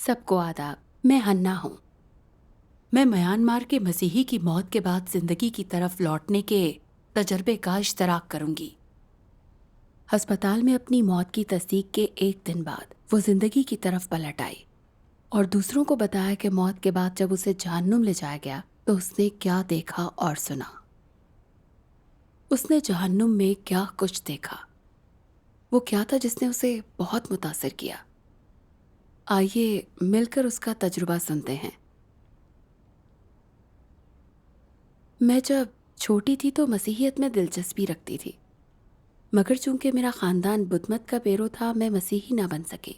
سب کو آداب. میں ہنّا ہوں. میں میانمار کے مسیحی کی موت کے بعد زندگی کی طرف لوٹنے کے تجربے کا اشتراک کروں گی. ہسپتال میں اپنی موت کی تصدیق کے ایک دن بعد وہ زندگی کی طرف پلٹ آئی اور دوسروں کو بتایا کہ موت کے بعد جب اسے جہنم لے جایا گیا تو اس نے کیا دیکھا اور سنا. اس نے جہنم میں کیا کچھ دیکھا. وہ کیا تھا جس نے اسے بہت متاثر کیا. آئیے مل کر اس کا تجربہ سنتے ہیں. میں جب چھوٹی تھی تو مسیحیت میں دلچسپی رکھتی تھی، مگر چونکہ میرا خاندان بدھ مت کا پیرو تھا میں مسیحی نہ بن سکی.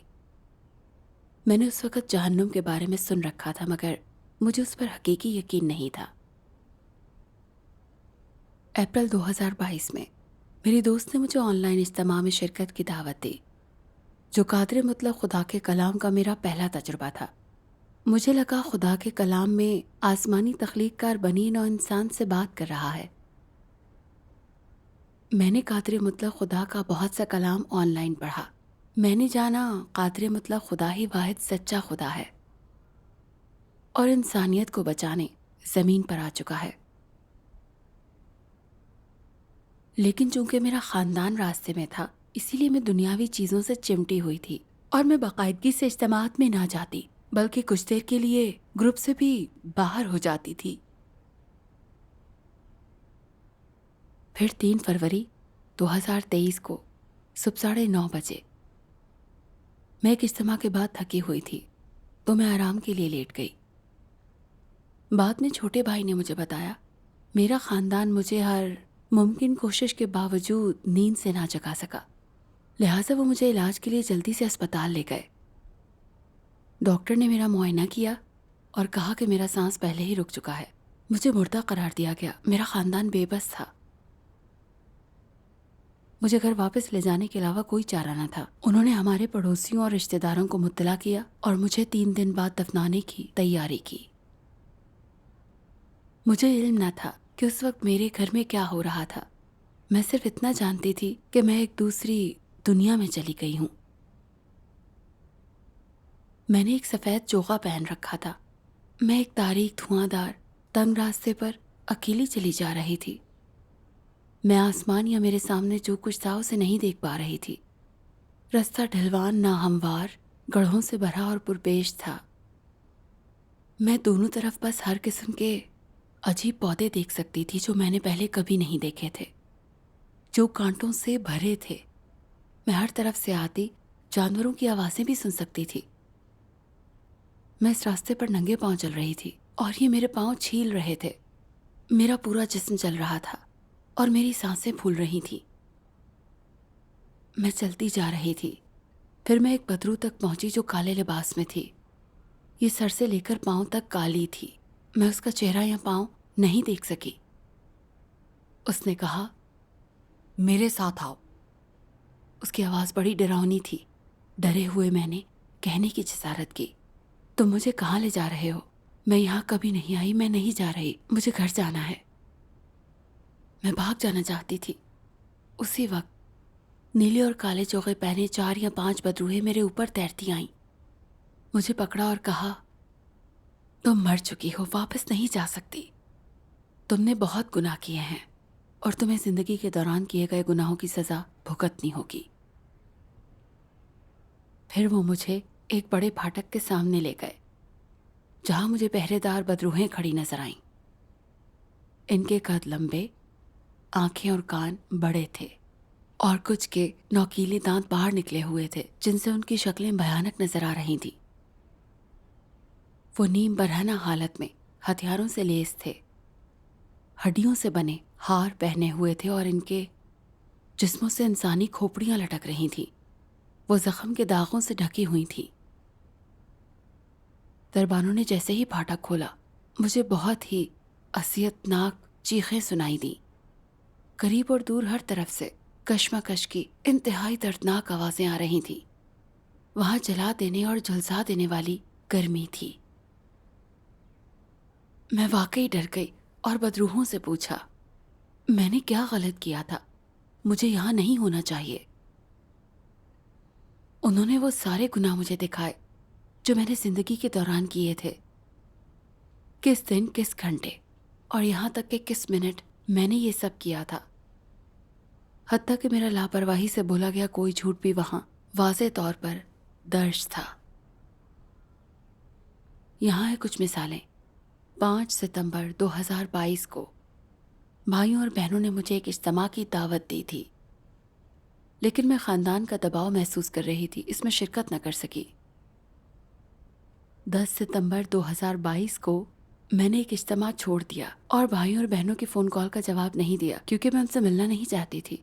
میں نے اس وقت جہنم کے بارے میں سن رکھا تھا مگر مجھے اس پر حقیقی یقین نہیں تھا. اپریل 2022 میں میری دوست نے مجھے آن لائن اجتماع میں شرکت کی دعوت دی جو قادر مطلق خدا کے کلام کا میرا پہلا تجربہ تھا. مجھے لگا خدا کے کلام میں آسمانی تخلیق کار بنی نوع انسان سے بات کر رہا ہے. میں نے قادر مطلق خدا کا بہت سا کلام آن لائن پڑھا. میں نے جانا قادر مطلق خدا ہی واحد سچا خدا ہے اور انسانیت کو بچانے زمین پر آ چکا ہے. لیکن چونکہ میرا خاندان راستے میں تھا اسی لیے میں دنیاوی چیزوں سے چمٹی ہوئی تھی اور میں باقاعدگی سے اجتماعات میں نہ جاتی بلکہ کچھ دیر کے لیے گروپ سے بھی باہر ہو جاتی تھی. پھر 3 فروری 2023 کو صبح 9:30 بجے میں ایک اجتماع کے بعد تھکی ہوئی تھی تو میں آرام کے لیے لیٹ گئی. بعد میں چھوٹے بھائی نے مجھے بتایا میرا خاندان مجھے ہر ممکن کوشش کے باوجود نیند سے نہ جگا سکا، لہٰذا وہ مجھے علاج کے لیے جلدی سے اسپتال لے گئے. ڈاکٹر نے میرا معائنہ کیا اور کہا کہ میرا سانس پہلے ہی رک چکا ہے. مجھے مردہ قرار دیا گیا. میرا خاندان بے بس تھا. مجھے گھر واپس لے جانے کے علاوہ کوئی چارہ نہ تھا. انہوں نے ہمارے پڑوسیوں اور رشتہ داروں کو مطلع کیا اور مجھے 3 دن بعد دفنانے کی تیاری کی. مجھے علم نہ تھا کہ اس وقت میرے گھر میں کیا ہو رہا تھا. میں صرف اتنا جانتی تھی کہ میں ایک دوسری دنیا میں چلی گئی ہوں. میں نے ایک سفید چوغا پہن رکھا تھا. میں ایک تاریک دھواں دار تنگ راستے پر اکیلی چلی جا رہی تھی. میں آسمان یا میرے سامنے جو کچھ تھا اسے نہیں دیکھ پا رہی تھی. رستہ ڈھلوان ناہموار گڑھوں سے بھرا اور پرپیش تھا. میں دونوں طرف بس ہر قسم کے عجیب پودے دیکھ سکتی تھی جو میں نے پہلے کبھی نہیں دیکھے تھے، جو کانٹوں سے بھرے تھے. میں ہر طرف سے آتی جانوروں کی آوازیں بھی سن سکتی تھی. میں اس راستے پر ننگے پاؤں چل رہی تھی اور یہ میرے پاؤں چھیل رہے تھے. میرا پورا جسم چل رہا تھا اور میری سانسیں پھول رہی تھیں. میں چلتی جا رہی تھی. پھر میں ایک بدرو تک پہنچی جو کالے لباس میں تھی. یہ سر سے لے کر پاؤں تک کالی تھی. میں اس کا چہرہ یا پاؤں نہیں دیکھ سکی. اس نے کہا میرے ساتھ آؤ. اس کی آواز بڑی ڈراؤنی تھی. ڈرے ہوئے میں نے کہنے کی جسارت کی تم مجھے کہاں لے جا رہے ہو؟ میں یہاں کبھی نہیں آئی. میں نہیں جا رہی. مجھے گھر جانا ہے. میں بھاگ جانا چاہتی تھی. اسی وقت نیلے اور کالے چوغے پہنے 4 یا 5 بدروہیں میرے اوپر تیرتی آئیں. مجھے پکڑا اور کہا تم مر چکی ہو، واپس نہیں جا سکتی. تم نے بہت گناہ کیے ہیں اور تمہیں زندگی کے دوران کیے گئے گناہوں کی سزا بھگتنی ہوگی. پھر وہ مجھے ایک بڑے پھاٹک کے سامنے لے گئے جہاں مجھے پہرے دار بدروہیں کھڑی نظر آئیں. ان کے قد لمبے، آنکھیں اور کان بڑے تھے اور کچھ کے نوکیلے دانت باہر نکلے ہوئے تھے جن سے ان کی شکلیں بھیانک نظر آ رہی تھیں. وہ نیم برہنہ حالت میں ہتھیاروں سے لیس تھے. ہڈیوں سے بنے ہار پہنے ہوئے تھے اور ان کے جسموں سے انسانی کھوپڑیاں لٹک رہی تھیں. وہ زخم کے داغوں سے ڈھکی ہوئی تھیں. دربانوں نے جیسے ہی پھاٹک کھولا مجھے بہت ہی اذیتناک چیخیں سنائی دیں. قریب اور دور ہر طرف سے کشمکش کی انتہائی دردناک آوازیں آ رہی تھیں. وہاں جلا دینے اور جھلسا دینے والی گرمی تھی. میں واقعی ڈر گئی اور بدروحوں سے پوچھا میں نے کیا غلط کیا تھا؟ مجھے یہاں نہیں ہونا چاہیے. انہوں نے وہ سارے گناہ مجھے دکھائے جو میں نے زندگی کے دوران کیے تھے، کس دن کس گھنٹے اور یہاں تک کہ کس منٹ میں نے یہ سب کیا تھا، حتیٰ کہ میرا لاپرواہی سے بولا گیا کوئی جھوٹ بھی وہاں واضح طور پر درج تھا۔ یہاں ہے کچھ مثالیں۔ 5 ستمبر 2022 کو بھائیوں اور بہنوں نے مجھے ایک اجتماع کی دعوت دی تھی، لیکن میں خاندان کا دباؤ محسوس کر رہی تھی، اس میں شرکت نہ کر سکی۔ 10 ستمبر 2022 کو میں نے ایک اجتماع چھوڑ دیا اور بھائیوں اور بہنوں کی فون کال کا جواب نہیں دیا کیونکہ میں ان سے ملنا نہیں چاہتی تھی۔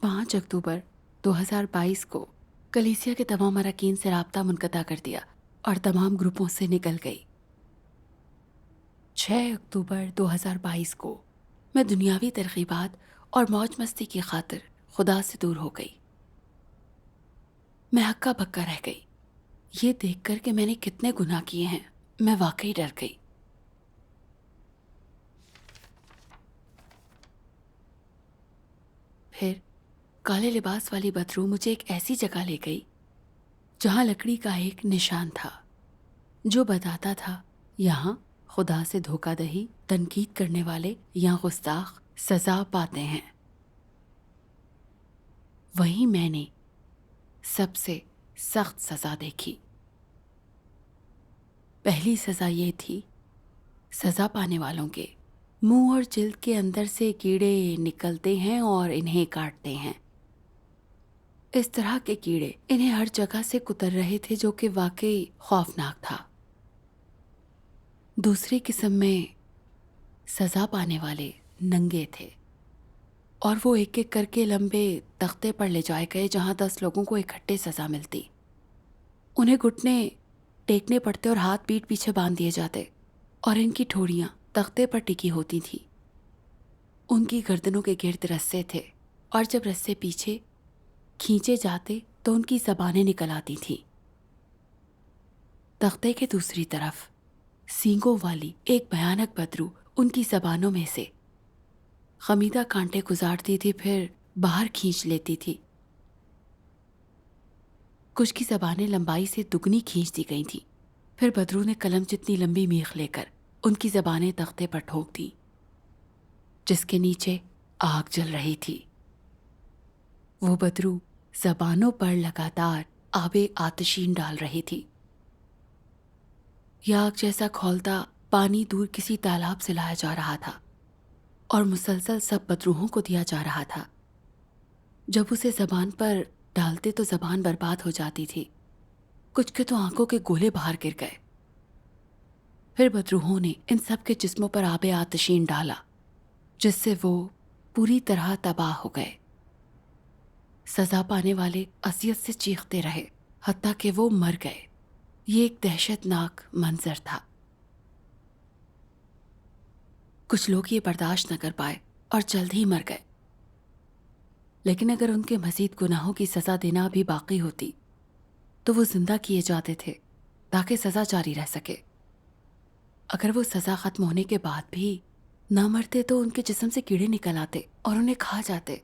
5 اکتوبر 2022 کو کلیسیا کے تمام اراکین سے رابطہ منقطع کر دیا اور تمام گروپوں سے نکل گئی۔ 6 اکتوبر 2022 کو میں دنیاوی ترغیبات اور موج مستی کی خاطر خدا سے دور ہو گئی۔ میں ہکا بکا رہ گئی یہ دیکھ کر کہ میں نے کتنے گناہ کیے ہیں۔ میں واقعی ڈر گئی۔ پھر کالے لباس والی بدرو مجھے ایک ایسی جگہ لے گئی جہاں لکڑی کا ایک نشان تھا جو بتاتا تھا یہاں خدا سے دھوکہ دہی، تنقید کرنے والے یا گستاخ سزا پاتے ہیں۔ وہیں میں نے سب سے سخت سزا دیکھی۔ پہلی سزا یہ تھی، سزا پانے والوں کے منہ اور جلد کے اندر سے کیڑے نکلتے ہیں اور انہیں کاٹتے ہیں۔ اس طرح کے کیڑے انہیں ہر جگہ سے کتر رہے تھے جو کہ واقعی خوفناک تھا۔ دوسری قسم میں سزا پانے والے ننگے تھے اور وہ ایک ایک کر کے لمبے تختے پر لے جائے گئے جہاں 10 لوگوں کو اکٹھے سزا ملتی۔ انہیں گھٹنے ٹیکنے پڑتے اور ہاتھ پیٹھ پیچھے باندھ دیے جاتے اور ان کی ٹھوڑیاں تختے پر ٹکی ہوتی تھیں۔ ان کی گردنوں کے گرد رسے تھے اور جب رسے پیچھے کھینچے جاتے تو ان کی زبانیں نکل آتی تھیں۔ تختے کے دوسری طرف سینگوں والی ایک بھیانک بدرو ان کی زبانوں میں سے خمیدہ کانٹے گزارتی تھی، پھر باہر کھینچ لیتی تھی۔ کچھ کی زبانیں لمبائی سے دگنی کھینچ دی گئی تھیں۔ پھر بدرو نے قلم جتنی لمبی میخ لے کر ان کی زبانیں تختے پر ٹھوک دی جس کے نیچے آگ جل رہی تھی۔ وہ بدرو زبانوں پر لگاتار آب آتشین ڈال رہی تھی۔ یہ آگ جیسا کھولتا پانی دور کسی تالاب سے لایا جا رہا تھا اور مسلسل سب بدروہوں کو دیا جا رہا تھا۔ جب اسے زبان پر ڈالتے تو زبان برباد ہو جاتی تھی، کچھ کے تو آنکھوں کے گولے باہر گر گئے۔ پھر بدروہوں نے ان سب کے جسموں پر آب آتشین ڈالا جس سے وہ پوری طرح تباہ ہو گئے۔ سزا پانے والے اذیت سے چیختے رہے حتیٰ کہ وہ مر گئے۔ یہ ایک دہشت ناک منظر تھا۔ کچھ لوگ یہ برداشت نہ کر پائے اور جلد ہی مر گئے، لیکن اگر ان کے مزید گناہوں کی سزا دینا بھی باقی ہوتی تو وہ زندہ کیے جاتے تھے تاکہ سزا جاری رہ سکے۔ اگر وہ سزا ختم ہونے کے بعد بھی نہ مرتے تو ان کے جسم سے کیڑے نکل آتے اور انہیں کھا جاتے،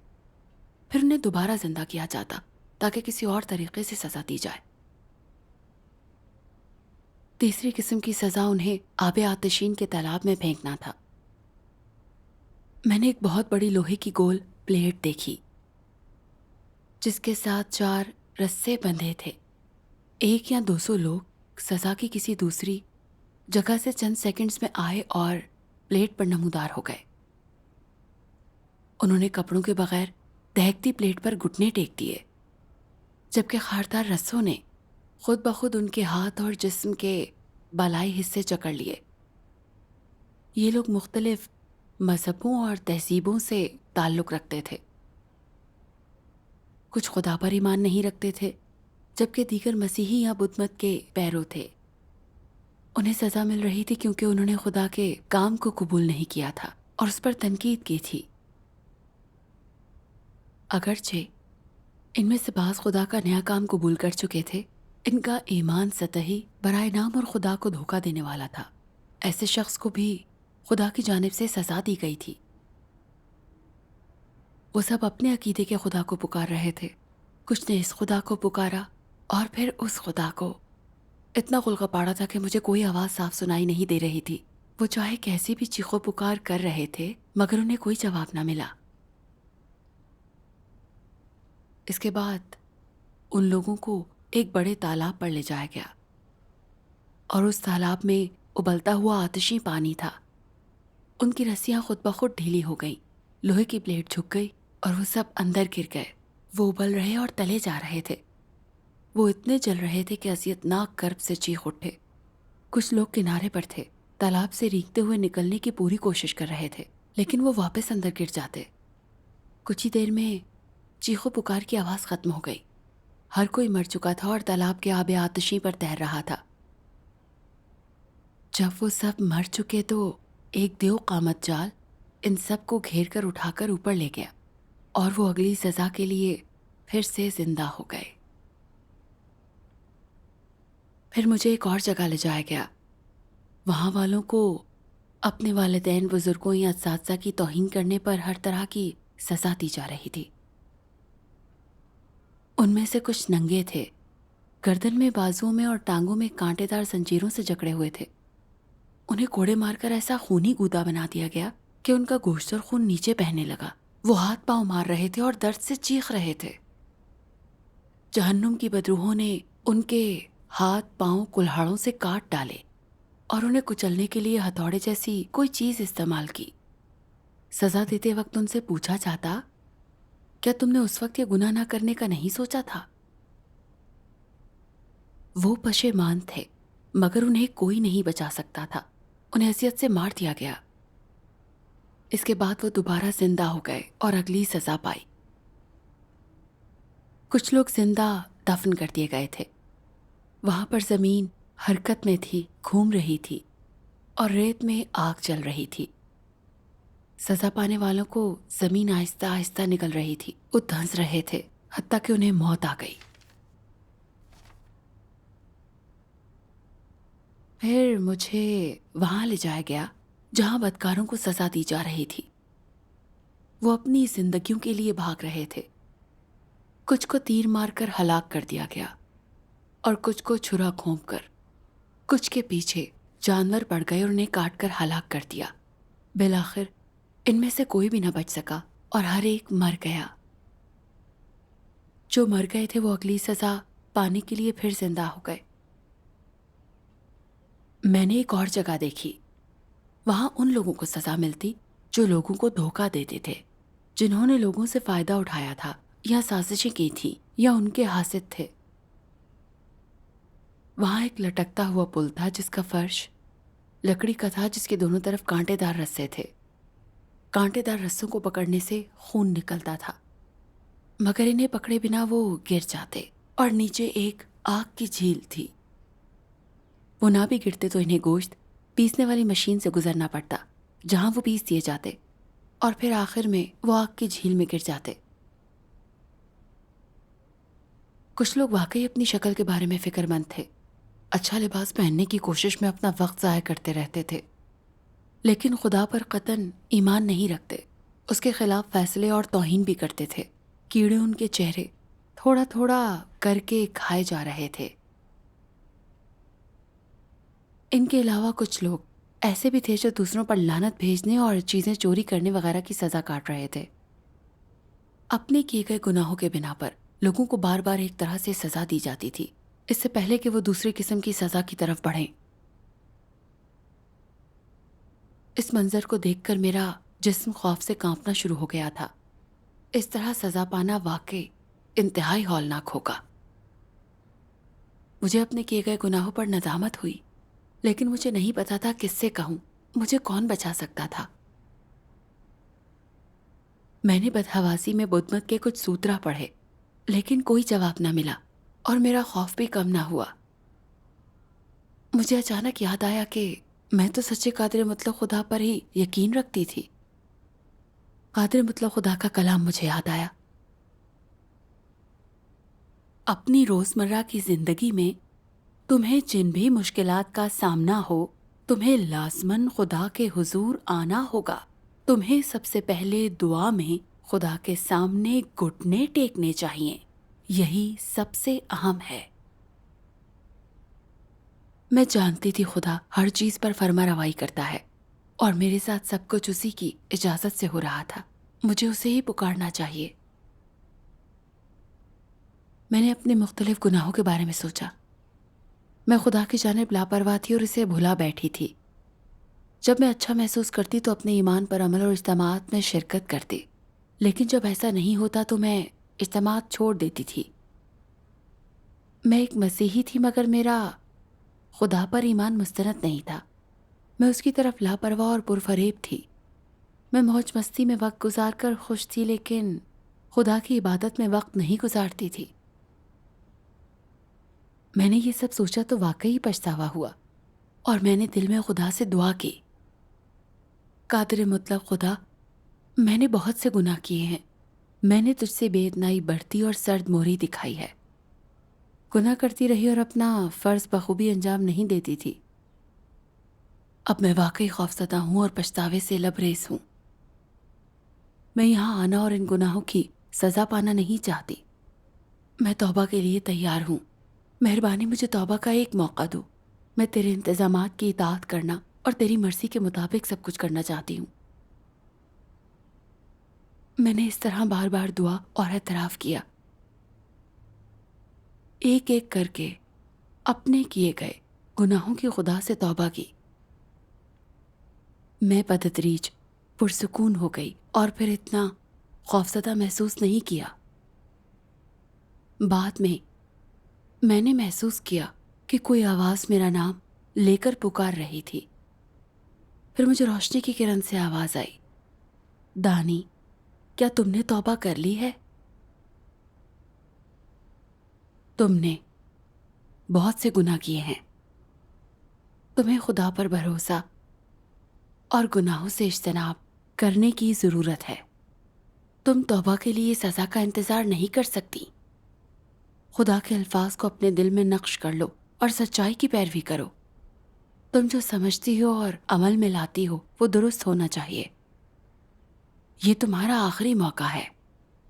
پھر انہیں دوبارہ زندہ کیا جاتا تاکہ کسی اور طریقے سے سزا دی جائے۔ تیسری قسم کی سزا انہیں آب آتشین کے تالاب میں پھینکنا تھا۔ میں نے ایک بہت بڑی لوہے کی گول پلیٹ دیکھی جس کے ساتھ 4 رسے بندھے تھے۔ 100 یا 200 لوگ سزا کی کسی دوسری جگہ سے چند سیکنڈز میں آئے اور پلیٹ پر نمودار ہو گئے۔ انہوں نے کپڑوں کے بغیر دہکتی پلیٹ پر گھٹنے ٹیک دیے جبکہ خاردار رسوں نے خود بخود ان کے ہاتھ اور جسم کے بالائی حصے جکڑ لیے۔ یہ لوگ مختلف مذہبوں اور تہذیبوں سے تعلق رکھتے تھے۔ کچھ خدا پر ایمان نہیں رکھتے تھے جبکہ دیگر مسیحی یا بدھ مت کے پیرو تھے۔ انہیں سزا مل رہی تھی کیونکہ انہوں نے خدا کے کام کو قبول نہیں کیا تھا اور اس پر تنقید کی تھی۔ اگرچہ ان میں سے بعض خدا کا نیا کام قبول کر چکے تھے، ان کا ایمان سطحی، برائے نام اور خدا کو دھوکہ دینے والا تھا۔ ایسے شخص کو بھی خدا کی جانب سے سزا دی گئی تھی۔ وہ سب اپنے عقیدے کے خدا کو پکار رہے تھے۔ کچھ نے اس خدا کو پکارا اور پھر اس خدا کو اتنا غلغپاڑا تھا کہ مجھے کوئی آواز صاف سنائی نہیں دے رہی تھی۔ وہ چاہے کیسی بھی چیخو پکار کر رہے تھے مگر انہیں کوئی جواب نہ ملا۔ اس کے بعد ان لوگوں کو ایک بڑے تالاب پر لے جایا گیا اور اس تالاب میں ابلتا ہوا آتشی پانی تھا۔ ان کی رسیاں خود بخود ڈھیلی ہو گئیں، لوہے کی پلیٹ جھک گئی اور وہ سب اندر گر گئے۔ وہ ابل رہے اور تلے جا رہے تھے۔ وہ اتنے جل رہے تھے کہ اذیتناک کرب سے چیخ اٹھے۔ کچھ لوگ کنارے پر تھے، تالاب سے ریگتے ہوئے نکلنے کی پوری کوشش کر رہے تھے، لیکن وہ واپس اندر گر جاتے۔ کچھ ہی دیر میں چیخو پکار کی آواز ختم ہو گئی۔ ہر کوئی مر چکا تھا اور تالاب کے آب آتشی پر تیر رہا تھا۔ جب وہ سب مر چکے تو ایک دیو قامت جال ان سب کو گھیر کر اٹھا کر اوپر لے گیا اور وہ اگلی سزا کے لیے پھر سے زندہ ہو گئے۔ پھر مجھے ایک اور جگہ لے جایا گیا۔ وہاں والوں کو اپنے والدین، بزرگوں یا اساتذہ کی توہین کرنے پر ہر طرح کی سزا دی جا رہی تھی۔ ان میں سے کچھ ننگے تھے، گردن میں، بازوؤں میں اور ٹانگوں میں کانٹے دار زنجیروں سے جکڑے ہوئے تھے۔ انہیں کوڑے مار کر ایسا خونی گودا بنا دیا گیا کہ ان کا گوشت اور خون نیچے بہنے لگا۔ وہ ہاتھ پاؤں مار رہے تھے اور درد سے چیخ رہے تھے۔ جہنم کی بدروحوں نے ان کے ہاتھ پاؤں کلہاڑوں سے کاٹ ڈالے اور انہیں کچلنے کے لیے ہتھوڑے جیسی کوئی چیز استعمال کی۔ سزا دیتے وقت ان سے پوچھا جاتا، کیا تم نے اس وقت یہ گناہ نہ کرنے کا نہیں سوچا تھا؟ وہ پشیمان تھے مگر انہیں کوئی نہیں بچا سکتا تھا۔ انہیں اذیت سے مار دیا گیا۔ اس کے بعد وہ دوبارہ زندہ ہو گئے اور اگلی سزا پائی۔ کچھ لوگ زندہ دفن کر دیے گئے تھے۔ وہاں پر زمین حرکت میں تھی، گھوم رہی تھی اور ریت میں آگ جل رہی تھی۔ سزا پانے والوں کو زمین آہستہ آہستہ نگل رہی تھی۔ وہ دھنس رہے تھے حتیٰ کہ انہیں موت آ گئی۔ پھر مجھے وہاں لے جایا گیا جہاں بدکاروں کو سزا دی جا رہی تھی۔ وہ اپنی زندگیوں کے لیے بھاگ رہے تھے۔ کچھ کو تیر مار کر ہلاک کر دیا گیا اور کچھ کو چھرا گھونپ کر۔ کچھ کے پیچھے جانور پڑ گئے اور انہیں کاٹ کر ہلاک کر دیا۔ بالآخر ان میں سے کوئی بھی نہ بچ سکا اور ہر ایک مر گیا۔ جو مر گئے تھے وہ اگلی سزا پانے کے لیے پھر زندہ ہو گئے۔ میں نے ایک اور جگہ دیکھی۔ وہاں ان لوگوں کو سزا ملتی جو لوگوں کو دھوکہ دیتے تھے، جنہوں نے لوگوں سے فائدہ اٹھایا تھا یا سازشیں کی تھیں یا ان کے حاسد تھے۔ وہاں ایک لٹکتا ہوا پل تھا جس کا فرش لکڑی کا تھا، جس کے دونوں طرف کانٹے دار رسے تھے۔ کانٹے دار رسوں کو پکڑنے سے خون نکلتا تھا مگر انہیں پکڑے بنا وہ گر جاتے اور نیچے ایک آگ کی جھیل تھی۔ وہ نہ بھی گرتے تو انہیں گوشت پیسنے والی مشین سے گزرنا پڑتا جہاں وہ پیس دیے جاتے اور پھر آخر میں وہ آگ کی جھیل میں گر جاتے۔ کچھ لوگ واقعی اپنی شکل کے بارے میں فکر مند تھے، اچھا لباس پہننے کی کوشش میں اپنا وقت ضائع کرتے رہتے تھے، لیکن خدا پر قطعاً ایمان نہیں رکھتے۔ اس کے خلاف فیصلے اور توہین بھی کرتے تھے۔ کیڑے ان کے چہرے تھوڑا تھوڑا کر کے کھائے جا رہے تھے۔ ان کے علاوہ کچھ لوگ ایسے بھی تھے جو دوسروں پر لعنت بھیجنے اور چیزیں چوری کرنے وغیرہ کی سزا کاٹ رہے تھے۔ اپنے کیے گئے گناہوں کے بنا پر لوگوں کو بار بار ایک طرح سے سزا دی جاتی تھی، اس سے پہلے کہ وہ دوسری قسم کی سزا کی طرف بڑھیں۔ اس منظر کو دیکھ کر میرا جسم خوف سے کانپنا شروع ہو گیا تھا۔ اس طرح سزا پانا واقعی انتہائی ہولناک ہوگا۔ مجھے اپنے کیے گئے گناہوں پر ندامت ہوئی، لیکن مجھے نہیں پتا تھا کس سے کہوں۔ مجھے کون بچا سکتا تھا؟ میں نے بدحواسی میں بدھ مت کے کچھ سوترا پڑھے، لیکن کوئی جواب نہ ملا اور میرا خوف بھی کم نہ ہوا۔ مجھے اچانک یاد آیا کہ میں تو سچے قادر مطلق خدا پر ہی یقین رکھتی تھی۔ قادر مطلق خدا کا کلام مجھے یاد آیا۔ اپنی روزمرہ کی زندگی میں تمہیں جن بھی مشکلات کا سامنا ہو، تمہیں لازماً خدا کے حضور آنا ہوگا۔ تمہیں سب سے پہلے دعا میں خدا کے سامنے گھٹنے ٹیکنے چاہیے، یہی سب سے اہم ہے۔ میں جانتی تھی خدا ہر چیز پر فرما روائی کرتا ہے اور میرے ساتھ سب کچھ اسی کی اجازت سے ہو رہا تھا. مجھے اسے ہی پکارنا چاہیے. میں نے اپنے مختلف گناہوں کے بارے میں سوچا. میں خدا کی جانب لاپرواہ تھی اور اسے بھلا بیٹھی تھی. جب میں اچھا محسوس کرتی تو اپنے ایمان پر عمل اور اجتماعات میں شرکت کرتی، لیکن جب ایسا نہیں ہوتا تو میں اجتماعات چھوڑ دیتی تھی. میں ایک مسیحی تھی مگر میرا خدا پر ایمان مستند نہیں تھا. میں اس کی طرف لاپرواہ اور پرفریب تھی. میں موج مستی میں وقت گزار کر خوش تھی لیکن خدا کی عبادت میں وقت نہیں گزارتی تھی. میں نے یہ سب سوچا تو واقعی پچھتاوا ہوا اور میں نے دل میں خدا سے دعا کی، قادر مطلق خدا، میں نے بہت سے گناہ کیے ہیں. میں نے تجھ سے بے اتنائی بڑھتی اور سرد موری دکھائی ہے. گناہ کرتی رہی اور اپنا فرض بخوبی انجام نہیں دیتی تھی. اب میں واقعی خوفزدہ ہوں اور پچھتاوے سے لبریز ہوں. میں یہاں آنا اور ان گناہوں کی سزا پانا نہیں چاہتی. میں توبہ کے لیے تیار ہوں. مہربانی مجھے توبہ کا ایک موقع دو. میں تیرے انتظامات کی اطاعت کرنا اور تیری مرضی کے مطابق سب کچھ کرنا چاہتی ہوں. میں نے اس طرح بار بار دعا اور اعتراف کیا، ایک ایک کر کے اپنے کیے گئے گناہوں کی خدا سے توبہ کی. میں بتدریج پرسکون ہو گئی اور پھر اتنا خوفزدہ محسوس نہیں کیا. بعد میں نے محسوس کیا کہ کوئی آواز میرا نام لے کر پکار رہی تھی. پھر مجھے روشنی کی کرن سے آواز آئی، دانی، کیا تم نے توبہ کر لی ہے؟ تم نے بہت سے گناہ کیے ہیں. تمہیں خدا پر بھروسہ اور گناہوں سے اجتناب کرنے کی ضرورت ہے. تم توبہ کے لیے سزا کا انتظار نہیں کر سکتی. خدا کے الفاظ کو اپنے دل میں نقش کر لو اور سچائی کی پیروی کرو. تم جو سمجھتی ہو اور عمل میں لاتی ہو وہ درست ہونا چاہیے. یہ تمہارا آخری موقع ہے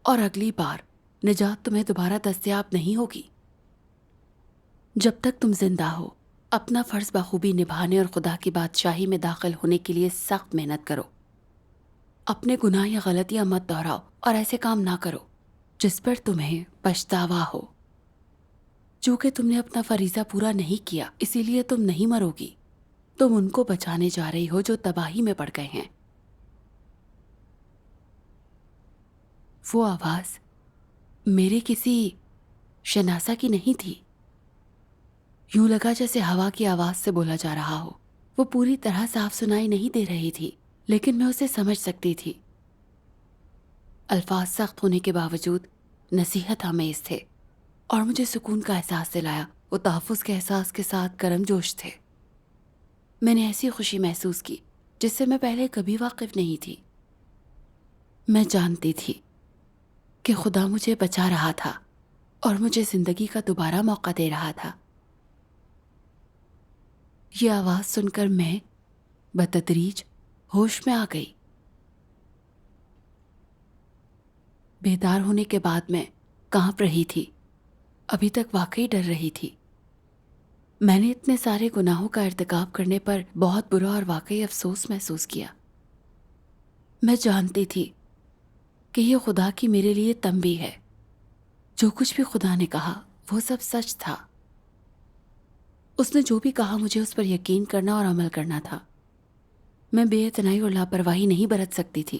اور اگلی بار نجات تمہیں دوبارہ دستیاب نہیں ہوگی. جب تک تم زندہ ہو اپنا فرض بخوبی نبھانے اور خدا کی بادشاہی میں داخل ہونے کے لیے سخت محنت کرو. اپنے گناہ یا غلطیاں مت دہراؤ اور ایسے کام نہ کرو جس پر تمہیں پچھتاوا ہو. چونکہ تم نے اپنا فریضہ پورا نہیں کیا اسی لیے تم نہیں مرو گی. تم ان کو بچانے جا رہی ہو جو تباہی میں پڑ گئے ہیں. وہ آواز میرے کسی شناسہ کی نہیں تھی. یوں لگا جیسے ہوا کی آواز سے بولا جا رہا ہو. وہ پوری طرح صاف سنائی نہیں دے رہی تھی لیکن میں اسے سمجھ سکتی تھی. الفاظ سخت ہونے کے باوجود نصیحت آمیز تھے اور مجھے سکون کا احساس دلایا. وہ تحفظ کے احساس کے ساتھ گرم جوش تھے. میں نے ایسی خوشی محسوس کی جس سے میں پہلے کبھی واقف نہیں تھی. میں جانتی تھی کہ خدا مجھے بچا رہا تھا اور مجھے زندگی کا دوبارہ موقع دے رہا تھا. یہ آواز سن کر میں بتدریج ہوش میں آ گئی. بیدار ہونے کے بعد میں کانپ رہی تھی. ابھی تک واقعی ڈر رہی تھی. میں نے اتنے سارے گناہوں کا ارتکاب کرنے پر بہت برا اور واقعی افسوس محسوس کیا. میں جانتی تھی کہ یہ خدا کی میرے لیے تنبیہ ہے. جو کچھ بھی خدا نے کہا وہ سب سچ تھا. اس نے جو بھی کہا مجھے اس پر یقین کرنا اور عمل کرنا تھا. میں بے اعتنائی اور لاپرواہی نہیں برت سکتی تھی.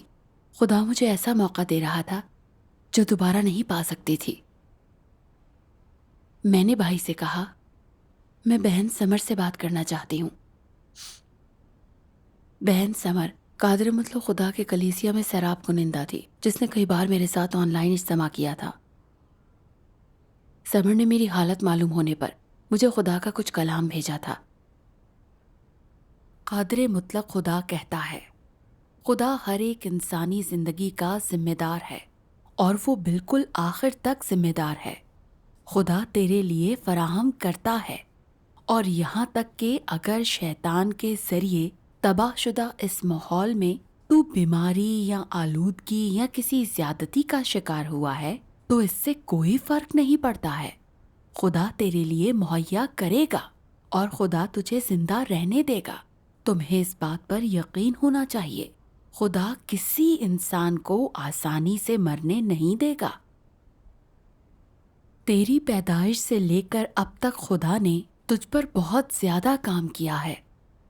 خدا مجھے ایسا موقع دے رہا تھا جو دوبارہ نہیں پا سکتی تھی. میں نے بھائی سے کہا، میں بہن سمر سے بات کرنا چاہتی ہوں. بہن سمر قادر مطلق خدا کے کلیسیا میں سیراب کنندہ تھی جس نے کئی بار میرے ساتھ آن لائن اجتماع کیا تھا. سمر نے میری حالت معلوم ہونے پر مجھے خدا کا کچھ کلام بھیجا تھا. قادر مطلق خدا کہتا ہے، خدا ہر ایک انسانی زندگی کا ذمہ دار ہے اور وہ بالکل آخر تک ذمہ دار ہے. خدا تیرے لیے فراہم کرتا ہے اور یہاں تک کہ اگر شیطان کے ذریعے تباہ شدہ اس ماحول میں تو بیماری یا آلودگی یا کسی زیادتی کا شکار ہوا ہے تو اس سے کوئی فرق نہیں پڑتا ہے. خدا تیرے لیے مہیا کرے گا اور خدا تجھے زندہ رہنے دے گا۔ تمہیں اس بات پر یقین ہونا چاہیے، خدا کسی انسان کو آسانی سے مرنے نہیں دے گا۔ تیری پیدائش سے لے کر اب تک خدا نے تجھ پر بہت زیادہ کام کیا ہے،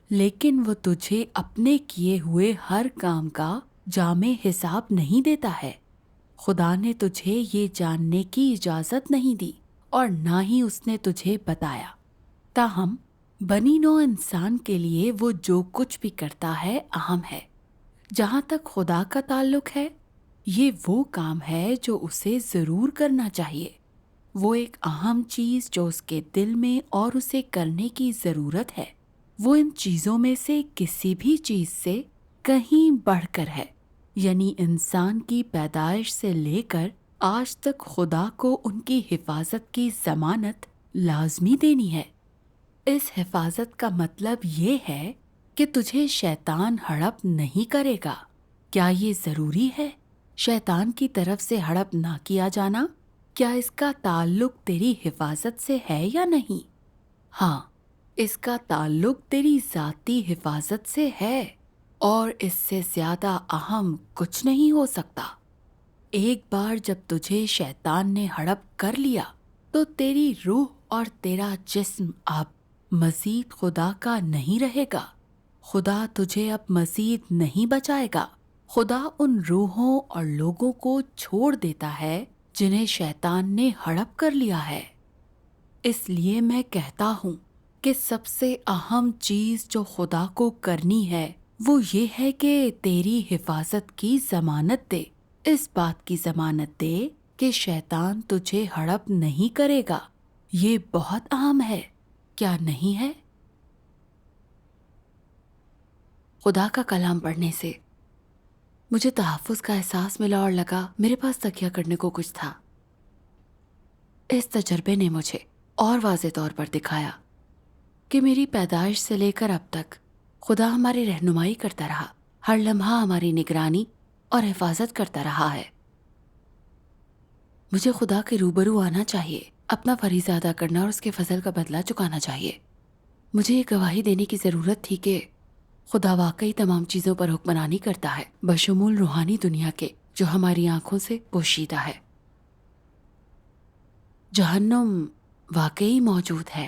لیکن وہ تجھے اپنے کیے ہوئے ہر کام کا جامع حساب نہیں دیتا ہے۔ خدا نے تجھے یہ جاننے کی اجازت نہیں دی اور نہ ہی اس نے تجھے بتایا۔ تاہم بنی نوع انسان کے لیے وہ جو کچھ بھی کرتا ہے اہم ہے۔ جہاں تک خدا کا تعلق ہے، یہ وہ کام ہے جو اسے ضرور کرنا چاہیے۔ وہ ایک اہم چیز جو اس کے دل میں اور اسے کرنے کی ضرورت ہے، وہ ان چیزوں میں سے کسی بھی چیز سے کہیں بڑھ کر ہے، یعنی انسان کی پیدائش سے لے کر آج تک خدا کو ان کی حفاظت کی ضمانت لازمی دینی ہے۔ اس حفاظت کا مطلب یہ ہے کہ تجھے شیطان ہڑپ نہیں کرے گا۔ کیا یہ ضروری ہے شیطان کی طرف سے ہڑپ نہ کیا جانا؟ کیا اس کا تعلق تیری حفاظت سے ہے یا نہیں؟ ہاں، اس کا تعلق تیری ذاتی حفاظت سے ہے، اور اس سے زیادہ اہم کچھ نہیں ہو سکتا۔ ایک بار جب تجھے شیطان نے ہڑپ کر لیا تو تیری روح اور تیرا جسم اب مزید خدا کا نہیں رہے گا۔ خدا تجھے اب مزید نہیں بچائے گا۔ خدا ان روحوں اور لوگوں کو چھوڑ دیتا ہے جنہیں شیطان نے ہڑپ کر لیا ہے۔ اس لیے میں کہتا ہوں کہ سب سے اہم چیز جو خدا کو کرنی ہے وہ یہ ہے کہ تیری حفاظت کی ضمانت دے، اس بات کی ضمانت دے کہ شیطان تجھے ہڑپ نہیں کرے گا۔ یہ بہت اہم ہے، کیا نہیں ہے؟ خدا کا کلام پڑھنے سے مجھے تحفظ کا احساس ملا اور لگا میرے پاس تکیہ کرنے کو کچھ تھا۔ اس تجربے نے مجھے اور واضح طور پر دکھایا کہ میری پیدائش سے لے کر اب تک خدا ہماری رہنمائی کرتا رہا، ہر لمحہ ہماری نگرانی اور حفاظت کرتا رہا ہے۔ مجھے خدا کے روبرو آنا چاہیے، اپنا فریضہ ادا کرنا اور اس کے فضل کا بدلہ چکانا چاہیے۔ مجھے یہ گواہی دینے کی ضرورت تھی کہ خدا واقعی تمام چیزوں پر حکمرانی کرتا ہے، بشمول روحانی دنیا کے جو ہماری آنکھوں سے پوشیدہ ہے۔ جہنم واقعی موجود ہے۔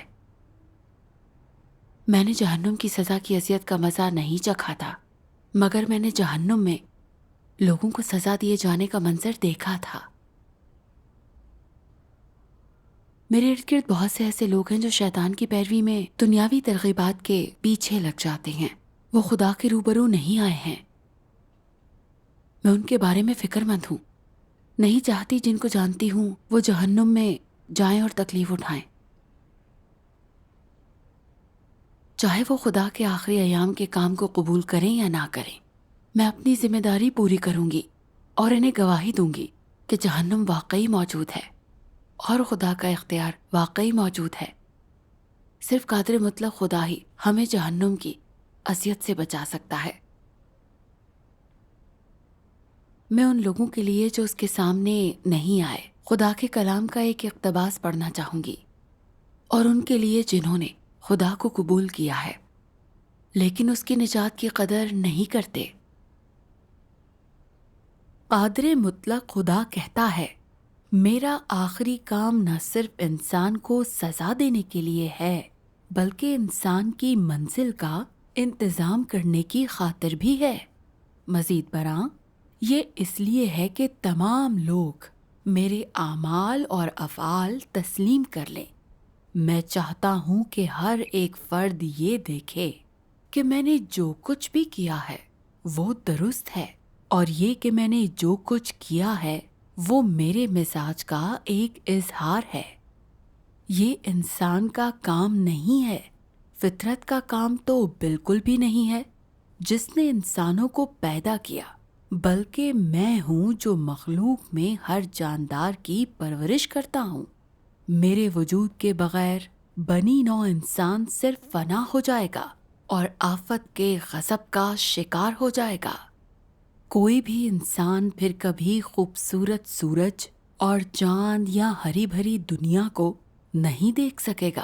میں نے جہنم کی سزا کی اذیت کا مزہ نہیں چکھا تھا، مگر میں نے جہنم میں لوگوں کو سزا دیے جانے کا منظر دیکھا تھا۔ میرے ارد گرد بہت سے ایسے لوگ ہیں جو شیطان کی پیروی میں دنیاوی ترغیبات کے پیچھے لگ جاتے ہیں۔ وہ خدا کے روبرو نہیں آئے ہیں۔ میں ان کے بارے میں فکر مند ہوں، نہیں چاہتی جن کو جانتی ہوں وہ جہنم میں جائیں اور تکلیف اٹھائیں۔ چاہے وہ خدا کے آخری ایام کے کام کو قبول کریں یا نہ کریں، میں اپنی ذمہ داری پوری کروں گی اور انہیں گواہی دوں گی کہ جہنم واقعی موجود ہے اور خدا کا اختیار واقعی موجود ہے۔ صرف قادر مطلق خدا ہی ہمیں جہنم کی اذیت سے بچا سکتا ہے۔ میں ان لوگوں کے لیے جو اس کے سامنے نہیں آئے خدا کے کلام کا ایک اقتباس پڑھنا چاہوں گی، اور ان کے لیے جنہوں نے خدا کو قبول کیا ہے لیکن اس کی نجات کی قدر نہیں کرتے۔ قادر مطلق خدا کہتا ہے، میرا آخری کام نہ صرف انسان کو سزا دینے کے لیے ہے بلکہ انسان کی منزل کا انتظام کرنے کی خاطر بھی ہے۔ مزید برآں یہ اس لیے ہے کہ تمام لوگ میرے اعمال اور افعال تسلیم کر لیں۔ میں چاہتا ہوں کہ ہر ایک فرد یہ دیکھے کہ میں نے جو کچھ بھی کیا ہے وہ درست ہے، اور یہ کہ میں نے جو کچھ کیا ہے وہ میرے مزاج کا ایک اظہار ہے۔ یہ انسان کا کام نہیں ہے، فطرت کا کام تو بالکل بھی نہیں ہے جس نے انسانوں کو پیدا کیا، بلکہ میں ہوں جو مخلوق میں ہر جاندار کی پرورش کرتا ہوں۔ میرے وجود کے بغیر بنی نوع انسان صرف فنا ہو جائے گا اور آفت کے غضب کا شکار ہو جائے گا۔ کوئی بھی انسان پھر کبھی خوبصورت سورج اور چاند یا ہری بھری دنیا کو نہیں دیکھ سکے گا۔